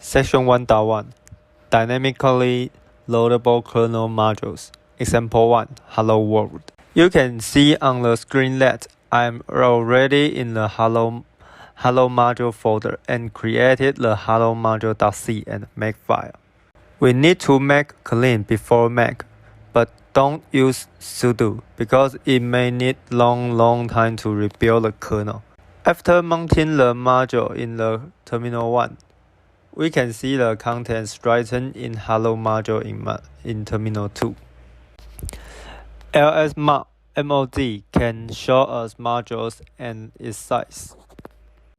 Section 1.1 Dynamically loadable kernel modules. Example 1 Hello World. You can see on the screen that I'm already in the Hello module folder and created the hello module.c and makefile. We need to make clean before make, but don't use sudo because it may need long time to rebuild the kernel. After mounting the module in the terminal 1, we can see the contents written in hello module in terminal 2. ls-mod can show us modules and its size.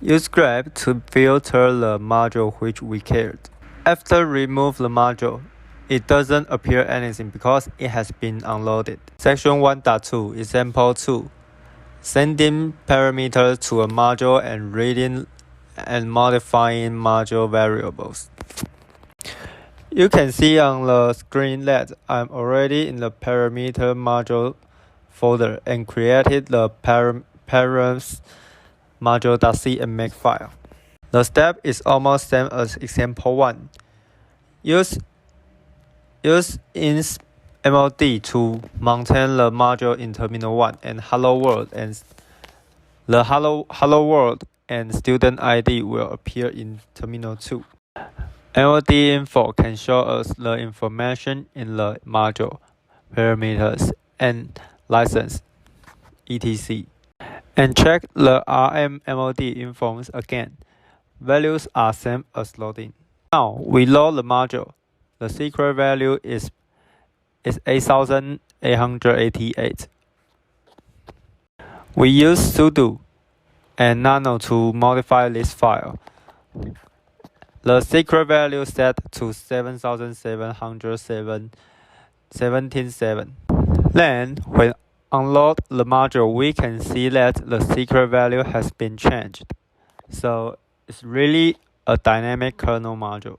Use grep to filter the module which we cared. After remove the module, it doesn't appear anything because it has been unloaded. Section 1.2 Example 2 Sending parameters to a module and reading and modifying module variables. You can see on the screen that I'm already in the parameter module folder and created the params module.c and makefile. The step is almost same as example 1. Use ins-mod to maintain the module in terminal 1 and hello world, and the hello world and student ID will appear in terminal 2. mod info can show us the information in the module, parameters, and license, etc. And check the rm-mod infos again. Values are same as loading. Now we load the module. The secret value is 8888. We use sudo and nano to modify this file. The secret value set to 7717.7. Then, when unload the module, we can see that the secret value has been changed. So it's really a dynamic kernel module.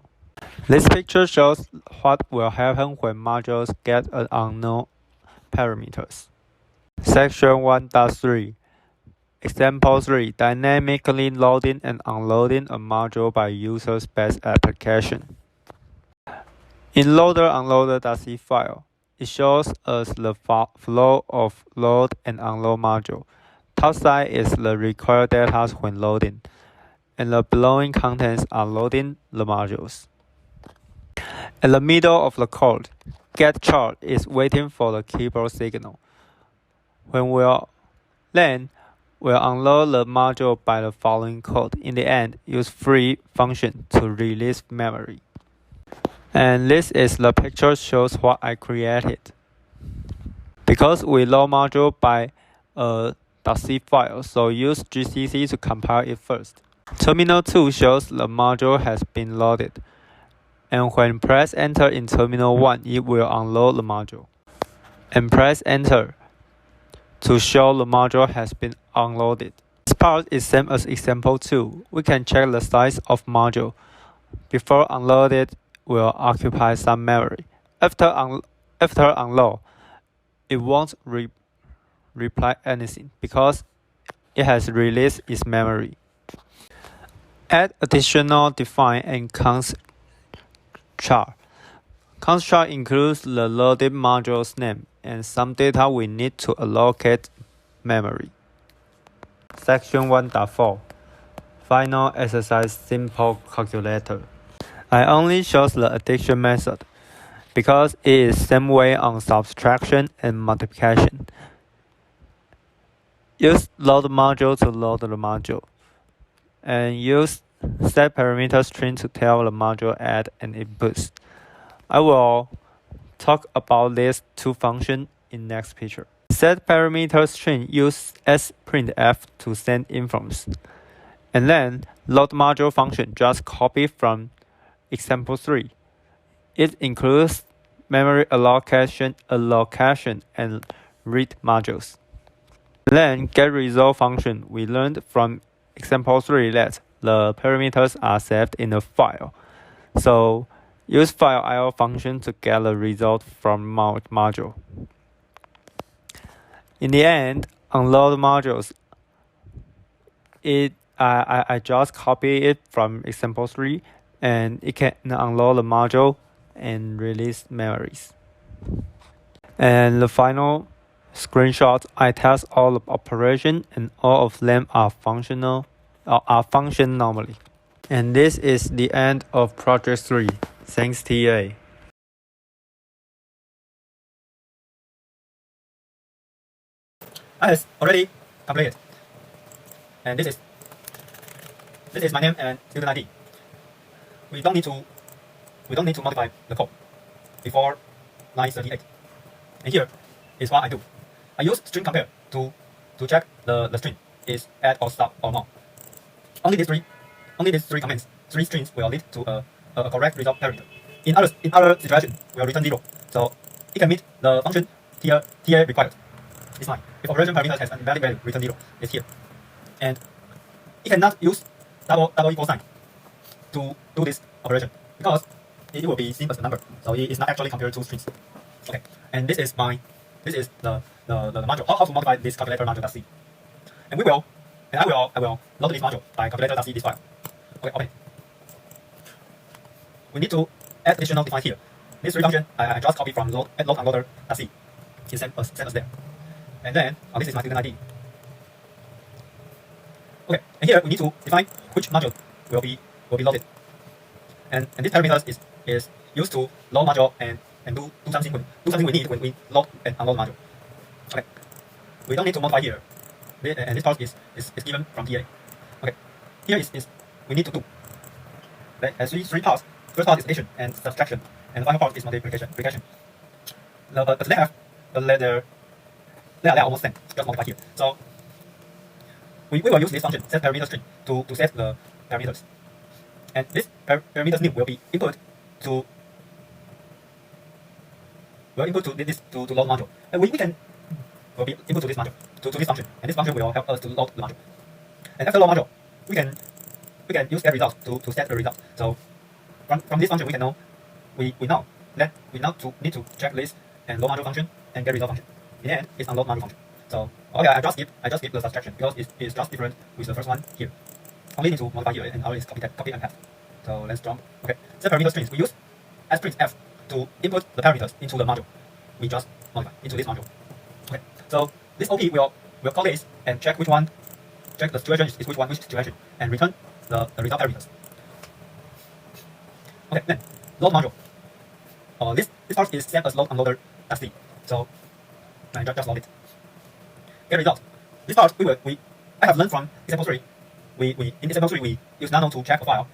This picture shows what will happen when modules get unknown parameters. Section 1.3 Example 3 Dynamically loading and unloading a module by user-space application. In loader-unloader.c file, it shows us the flow of load and unload module. Top side is the required data when loading, and the below contents are loading the modules. In the middle of the code, getChar is waiting for the keyboard signal. Then we'll unload the module by the following code. In the end, use free function to release memory. And this is the picture shows what I created. Because we load module by a .c file, so use GCC to compile it first. Terminal 2 shows the module has been loaded. And when press enter in terminal 1, it will unload the module. And press enter to show the module has been unloaded. This part is same as example 2. We can check the size of module. Before unloaded will occupy some memory. After unload, it won't reply anything because it has released its memory. Add additional define and const char. Const char includes the loaded module's name and some data we need to allocate memory. Section 1.4 Final exercise simple calculator. I only shows the addition method because it is same way on subtraction and multiplication. Use load module to load the module, and use set parameter string to tell the module add and inputs. I will talk about these two functions in next picture. Set parameter string use sprintf to send infos, and then load module function just copy from example 3. It includes memory allocation and read modules. Then get result function we learned from example 3 that the parameters are saved in a file. So use file IO function to get the result from module. In the end, unload modules. I just copy it from example 3 and it can unload the module and release memories. And the final screenshot, I test all the operation and all of them are functional function normally. And this is the end of project 3. Thanks TA. It's already completed. And this is my name and student ID. We don't need to modify the code before line 38. And here is what I do. I use string compare to check the string is add or stop or not. Only these three comments, three strings will lead to a correct result parameter. In other situation, will return 0. So it can meet the function TA required. It's fine. If operation parameter has an invalid value, return 0. It's here. And it cannot use double equal sign to do this operation because it will be seen as a number. So it is not actually compared to strings. Okay. And this is the module. How to modify this calculator module.c. And I will load this module by calculator.c this file. Okay, open. We need to add additional define here. This three function I just copy from load unloader.c. It's same as there. And then this is my student ID. Okay, and here we need to define which module will be loaded. And this parameter is used to load module and do something we need when we load and unload module. Okay. We don't need to modify here. And this part is given from TA. Okay. Here is we need to do. There are three parts. First part is addition and subtraction, and the final part is multiplication. But they are almost same. Just multiply here. So we will use this function set parameter string to set the parameters. And this parameter's name will be input to this to load module. And we can will be input to this module to this function. And this function will help us to load the module. And after load module, we can use get result to set the result. So from this function we can know we know that we need to check list and load module function and get result function. In the end, it's unload module function. So okay, I just skip the subtraction because it's just different with the first one here. Only need to modify here and ours is copy and paste. So let's jump. Okay, set parameter strings. We use f to input the parameters into the module. We just modify into this module. Okay, so this OP will call this and check which one, check the situation is which situation, and return the result parameters. Okay, then load module. This part is set as load unloader.c. So I just load it. Get result. This part I have learned from example 3. In example 3 we use nano to check a file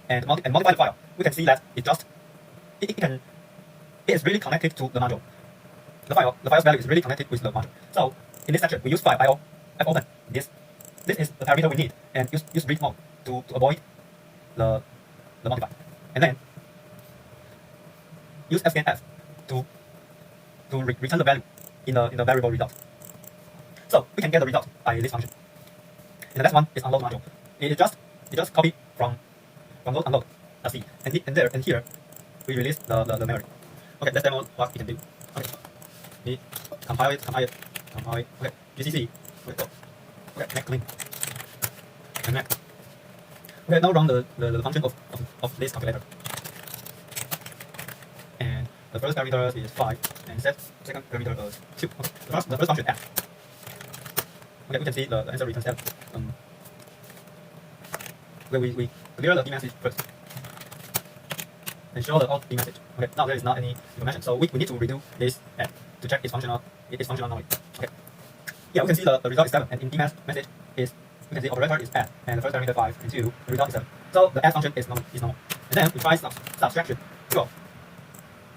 and modify the file. We can see that it is really connected to the module. The file's value is really connected with the module. So in this section we use file fopen. This is the parameter we need, and use read mode to avoid the modify. And then use fscanf to return the value in the variable result. So we can get the result by this function. And the next one is unload module. It just copy from load unload.c, and here we release the memory. Okay, let's demo what we can do. Okay, we compile it. Okay, GCC. Okay, next link. And next. Okay, now run the function of this calculator. And the first parameter is 5, and set second parameter as 2. Okay, the first function f. Okay, we can see the answer returns f. Okay, we clear the D message first and show the out D message. Okay, now there is not any information, so we need to redo this f to check its functional normally. Okay, yeah, we can see the result is 7, and in D message is we can see operator is add, and the first parameter 5 and 2, the result is 7. So the add function is normal. And then we try subtraction. Sure.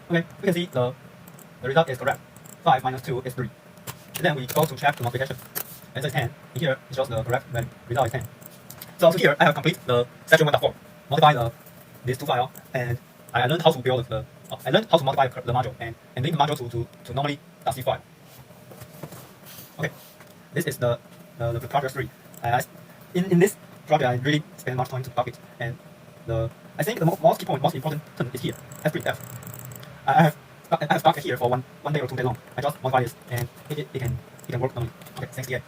Okay, we can see the result is correct. 5 minus 2 is 3. And then we go to check the multiplication. Answer is 10. In here it shows the correct value. Result is 10. So here I have complete the section 1.4. Modify these two files, and I learned how to build I learned how to modify the module and link the module to normally .c file. Okay, this is the project 3. In this project I really spend much time to copy it, and I think the most important term is here. F. I have stuck it here for one day or 2 days long. I just modify this, and it can work normally. Okay, thanks again.